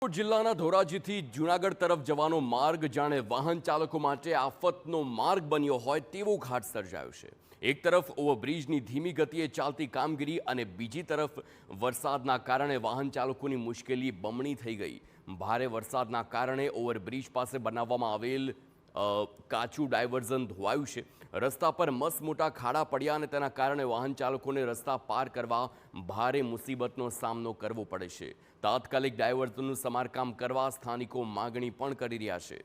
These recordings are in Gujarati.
જિલ્લાના ધોરાજીથી જૂનાગઢ તરફ જવાનો માર્ગ જાણે વાહન ચાલકો માટે આફતનો માર્ગ બન્યો હોય તેવો ઘાટ સર્જાયો છે। એક તરફ ઓવરબ્રિજની ધીમી ગતિએ ચાલતી કામગીરી અને બીજી તરફ વરસાદના કારણે વાહન ચાલકોની મુશ્કેલી બમણી થઈ ગઈ। ભારે વરસાદના કારણે ઓવરબ્રિજ પાસે બનાવવામાં આવેલ કાચું ડાયવર્ઝન ધોવાયું છે। રસ્તા પર મસ્ત મોટા ખાડા પડ્યા અને તેના કારણે વાહન ચાલકોને રસ્તા પાર કરવા ભારે મુસીબતનો સામનો કરવો પડે છે। તાત્કાલિક ડાયવર્ઝનનું સમારકામ કરવા સ્થાનિકો માગણી પણ કરી રહ્યા છે।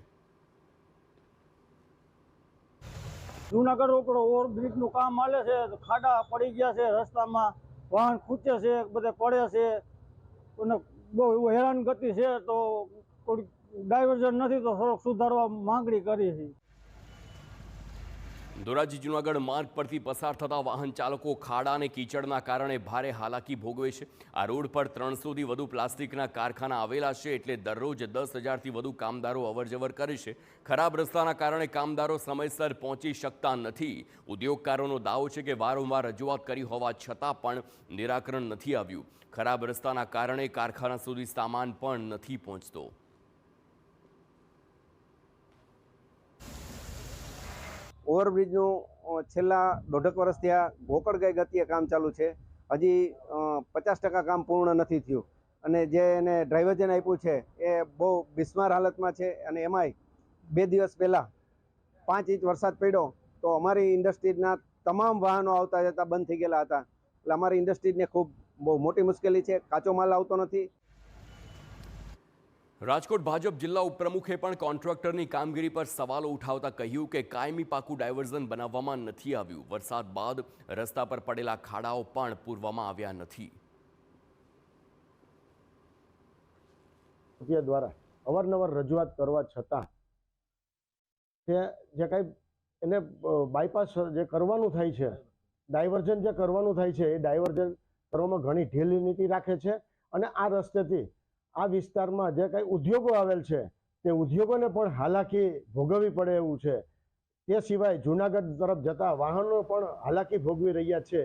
જૂનાગઢ ઉપર ઓવરબ્રિજનું કામ ચાલે છે, ખાડા પડી ગયા છે, રસ્તામાં વાહન ખૂંચે છે, બધે પડે છે અને બહુ હેરાનગતિ છે। તો થોડીક ડાયવર્ઝન નથી તો થોડોક સુધારવા માંગણી કરી છે। ધોરાજી જૂનાગઢ માર્ગ પરથી પસાર થતા વાહન ચાલકો ખાડા અને કીચડના કારણે ભારે હાલાકી ભોગવે છે। આ રોડ પર 300થી વધુ પ્લાસ્ટિકના કારખાના આવેલા છે, એટલે દરરોજ 10,000થી વધુ કામદારો અવરજવર કરે છે। ખરાબ રસ્તાના કારણે કામદારો સમયસર પહોંચી શકતા નથી। ઉદ્યોગકારોનો દાવો છે કે વારંવાર રજૂઆત કરી હોવા છતાં પણ નિરાકરણ નથી આવ્યું। ખરાબ રસ્તાના કારણે કારખાના સુધી સામાન પણ નથી પહોંચતો। ઓવરબ્રિજનું છેલ્લા 1.5 વર્ષથી આ ગોકળગાય ગતિએ કામ ચાલુ છે। હજી 50% કામ પૂર્ણ નથી થયું અને જે એને ડ્રાઇવર્ઝન આપ્યું છે એ બહુ બિસ્માર હાલતમાં છે અને એમાંય 2 દિવસ પહેલાં 5 ઇંચ વરસાદ પડ્યો તો અમારી ઇન્ડસ્ટ્રીના તમામ વાહનો આવતા જતા બંધ થઈ ગયેલા હતા। એટલે અમારી ઇન્ડસ્ટ્રીને ખૂબ બહુ મોટી મુશ્કેલી છે, કાચો માલ આવતો નથી। રાજકોટ ભાજપ જિલ્લા ઉપપ્રમુખે પણ કોન્ટ્રાક્ટરની કામગીરી પર સવાલો ઉઠાવતા કહ્યું કે કાયમી પાકું ડાયવર્ઝન બનાવવામાં નથી આવ્યું। વરસાદ બાદ રસ્તા પર પડેલા ખાડાઓ પણ પૂરવામાં આવ્યા નથી। દ્વારા અવારનવાર રજૂઆત કરવા છતાં જે કંઈ એને બાયપાસ જે કરવાનું થાય છે, ડાયવર્ઝન જે કરવાનું થાય છે, એ ડાયવર્ઝન કરવામાં ઘણી ઢીલી નીતિ રાખે છે અને આ રસ્તેથી આ વિસ્તારમાં જે કંઈ ઉદ્યોગો આવેલ છે તે ઉદ્યોગોને પણ હાલાકી ભોગવવી પડે એવું છે। તે સિવાય જૂનાગઢ તરફ જતા વાહનો પણ હાલાકી ભોગવી રહ્યા છે।